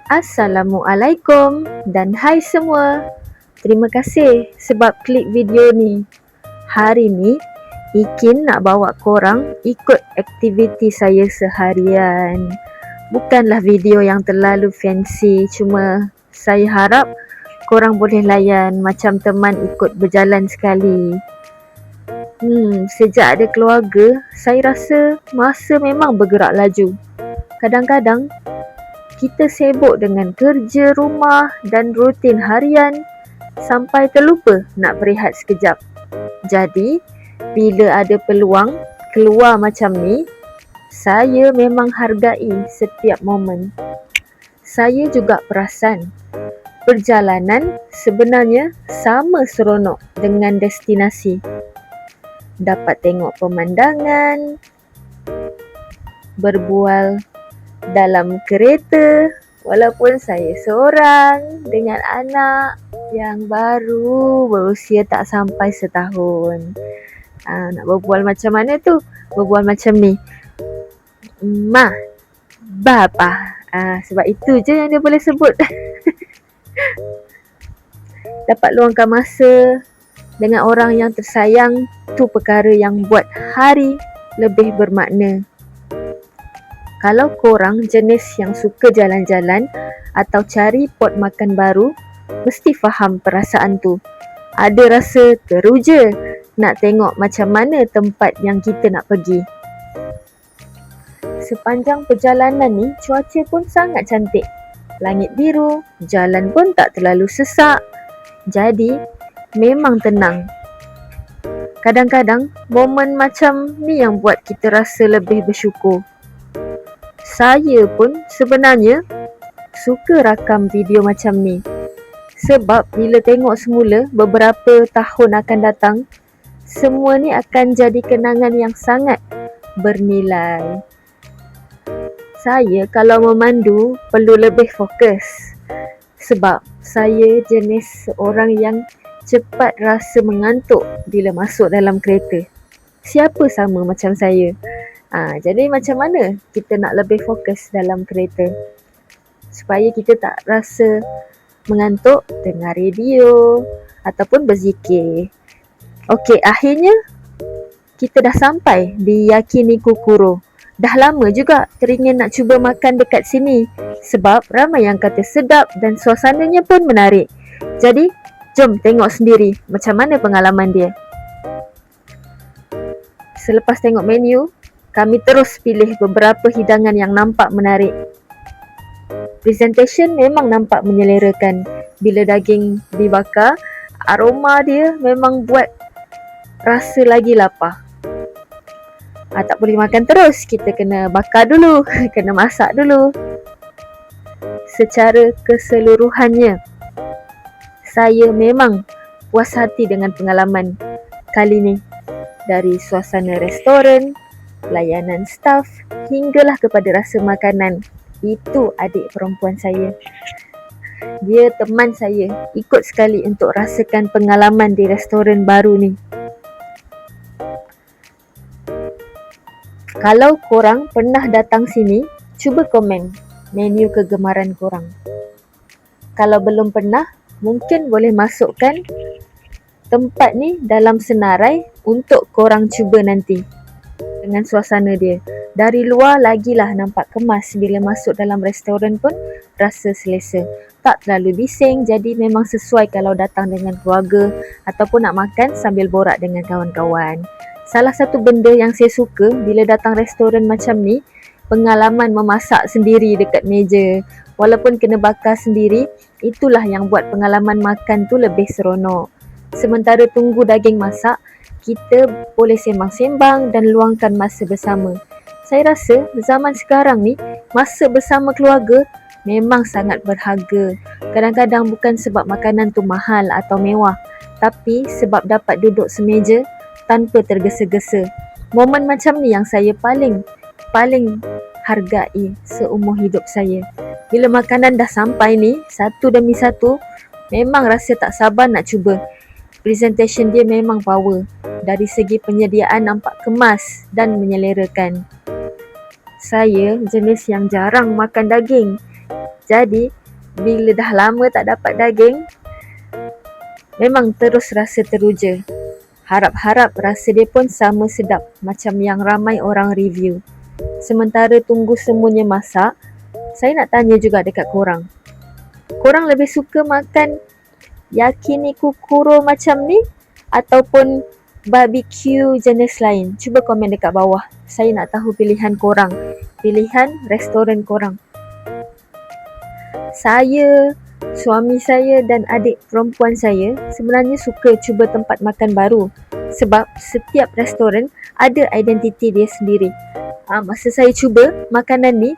Assalamualaikum dan hai semua. Terima kasih sebab klik video ni. Hari ni, Ikin nak bawa korang ikut aktiviti saya seharian. Bukanlah video yang terlalu fancy, cuma saya harap korang boleh layan macam teman ikut berjalan sekali. Sejak ada keluarga, saya rasa masa memang bergerak laju. Kadang-kadang, kita sibuk dengan kerja rumah dan rutin harian sampai terlupa nak berehat sekejap. Jadi, bila ada peluang keluar macam ni, saya memang hargai setiap momen. Saya juga perasan, perjalanan sebenarnya sama seronok dengan destinasi. Dapat tengok pemandangan, berbual dalam kereta walaupun saya seorang dengan anak yang baru berusia tak sampai setahun. Nak berbual macam mana tu? Berbual macam ni. Ma, bapa. Sebab itu je yang dia boleh sebut. Dapat luangkan masa dengan orang yang tersayang, tu perkara yang buat hari lebih bermakna. Kalau korang jenis yang suka jalan-jalan atau cari pot makan baru, mesti faham perasaan tu. Ada rasa teruja nak tengok macam mana tempat yang kita nak pergi. Sepanjang perjalanan ni, cuaca pun sangat cantik. Langit biru, jalan pun tak terlalu sesak. Jadi, memang tenang. Kadang-kadang, momen macam ni yang buat kita rasa lebih bersyukur. Saya pun sebenarnya suka rakam video macam ni. Sebab bila tengok semula beberapa tahun akan datang, semua ni akan jadi kenangan yang sangat bernilai. Saya kalau memandu perlu lebih fokus. Sebab saya jenis orang yang cepat rasa mengantuk bila masuk dalam kereta. Siapa sama macam saya? Jadi macam mana kita nak lebih fokus dalam kereta supaya kita tak rasa mengantuk, dengar radio ataupun berzikir. Okey, akhirnya kita dah sampai di Yakinikokoro. Dah lama juga teringin nak cuba makan dekat sini sebab ramai yang kata sedap dan suasananya pun menarik. Jadi, jom tengok sendiri macam mana pengalaman dia. Selepas tengok menu, kami terus pilih beberapa hidangan yang nampak menarik. Presentation memang nampak menyelerakan. Bila daging dibakar, aroma dia memang buat rasa lagi lapar. Tak boleh makan terus, kita kena bakar dulu, kena masak dulu. Secara keseluruhannya, saya memang puas hati dengan pengalaman kali ni. Dari suasana restoran, layanan staf, hinggalah kepada rasa makanan. Itu adik perempuan saya. Dia teman saya, ikut sekali untuk rasakan pengalaman di restoran baru ni. Kalau korang pernah datang sini, cuba komen menu kegemaran korang. Kalau belum pernah, mungkin boleh masukkan tempat ni dalam senarai untuk korang cuba nanti. Dengan suasana dia. Dari luar lagilah nampak kemas, bila masuk dalam restoran pun rasa selesa. Tak terlalu bising, jadi memang sesuai kalau datang dengan keluarga ataupun nak makan sambil borak dengan kawan-kawan. Salah satu benda yang saya suka bila datang restoran macam ni, pengalaman memasak sendiri dekat meja. Walaupun kena bakar sendiri, itulah yang buat pengalaman makan tu lebih seronok. Sementara tunggu daging masak, kita boleh sembang-sembang dan luangkan masa bersama. Saya rasa zaman sekarang ni, masa bersama keluarga memang sangat berharga. Kadang-kadang bukan sebab makanan tu mahal atau mewah, tapi sebab dapat duduk semeja tanpa tergesa-gesa. Momen macam ni yang saya paling hargai seumur hidup saya. Bila makanan dah sampai ni, satu demi satu, memang rasa tak sabar nak cuba. Presentation dia memang power. Dari segi penyediaan nampak kemas dan menyelerakan. Saya jenis yang jarang makan daging. Jadi, bila dah lama tak dapat daging, memang terus rasa teruja. Harap-harap rasa dia pun sama sedap macam yang ramai orang review. Sementara tunggu semuanya masak, saya nak tanya juga dekat korang. Korang lebih suka makan yakiniku kuro macam ni ataupun barbecue jenis lain? Cuba komen dekat bawah. Saya nak tahu pilihan korang, pilihan restoran korang. Saya, suami saya dan adik perempuan saya sebenarnya suka cuba tempat makan baru sebab setiap restoran ada identiti dia sendiri. Masa saya cuba makanan ni,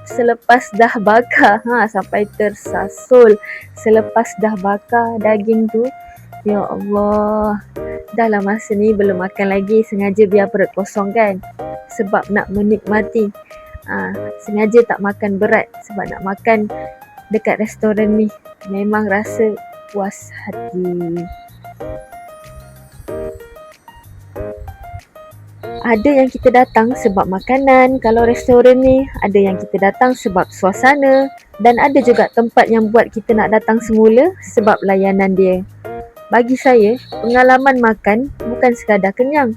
selepas dah bakar, sampai tersasul, selepas dah bakar daging tu, ya Allah, dah lah masa ni belum makan lagi, sengaja biar perut kosong kan, sebab nak menikmati. Sengaja tak makan berat sebab nak makan dekat restoran ni memang rasa puas hati. Ada yang kita datang sebab makanan kalau restoran ni, ada yang kita datang sebab suasana, dan ada juga tempat yang buat kita nak datang semula sebab layanan dia. Bagi saya, pengalaman makan bukan sekadar kenyang.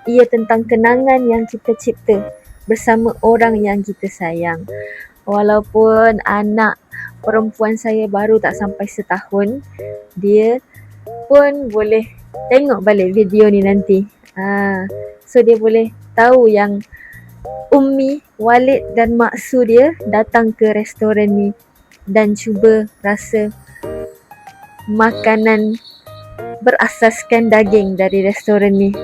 Ia tentang kenangan yang kita cipta bersama orang yang kita sayang. Walaupun anak perempuan saya baru tak sampai setahun, dia pun boleh tengok balik video ni nanti. So dia boleh tahu yang Ummi, Walid dan Mak Su dia datang ke restoran ni dan cuba rasa makanan berasaskan daging dari restoran ni.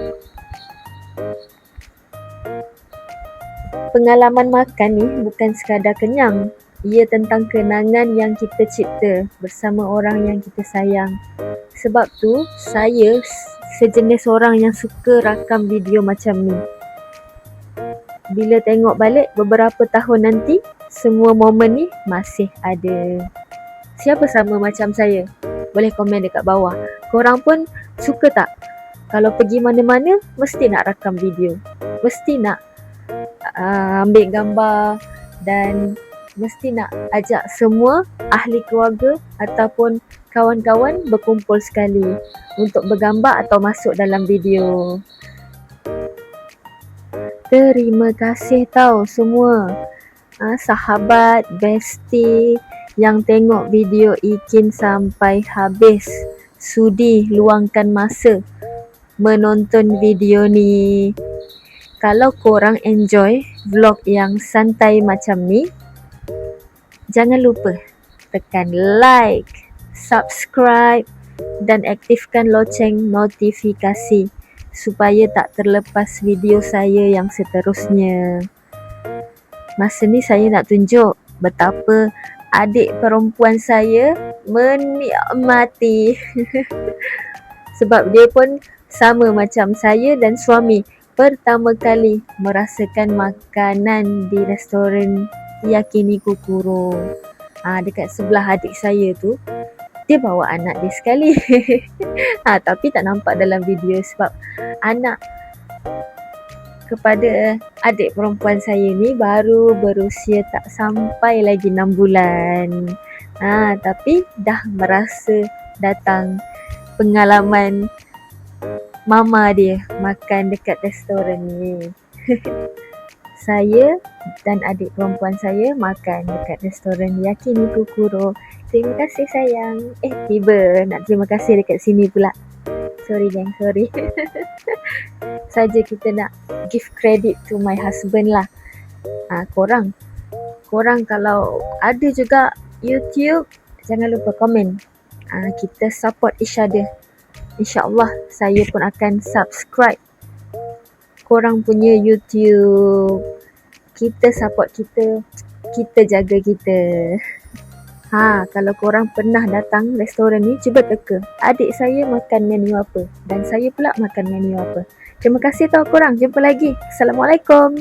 Pengalaman makan ni bukan sekadar kenyang. Ia tentang kenangan yang kita cipta bersama orang yang kita sayang. Sebab tu, saya sejenis orang yang suka rakam video macam ni. Bila tengok balik beberapa tahun nanti, semua momen ni masih ada. Siapa sama macam saya? Boleh komen dekat bawah. Korang pun suka tak? Kalau pergi mana-mana, mesti nak rakam video. Mesti nak ambil gambar dan mesti nak ajak semua ahli keluarga ataupun kawan-kawan berkumpul sekali untuk bergambar atau masuk dalam video. Terima kasih tau semua sahabat, bestie yang tengok video Ikin sampai habis, sudi luangkan masa menonton video ni. Kalau korang enjoy vlog yang santai macam ni, jangan lupa tekan like, subscribe dan aktifkan loceng notifikasi supaya tak terlepas video saya yang seterusnya. Masa ni saya nak tunjuk betapa adik perempuan saya menikmati sebab dia pun sama macam saya dan suami pertama kali merasakan makanan di restoran yakiniku kuro. Dekat sebelah adik saya tu, dia bawa anak dia sekali. Tapi tak nampak dalam video sebab anak kepada adik perempuan saya ni baru berusia tak sampai lagi 6 bulan. Tapi dah merasa datang pengalaman mama dia makan dekat restoran ni. Saya dan adik perempuan saya makan dekat restoran yakiniku kuro. Terima kasih sayang. Tiba nak terima kasih dekat sini pula. Sorry gang, sorry. Saja kita nak give credit to my husband lah. Korang kalau ada juga YouTube, jangan lupa komen. Kita support each other. InsyaAllah saya pun akan subscribe korang punya YouTube. Kita support kita jaga kita. Kalau korang pernah datang restoran ni, cuba teka adik saya makan menu apa dan saya pula makan menu apa. Terima kasih tau korang. Jumpa lagi. Assalamualaikum.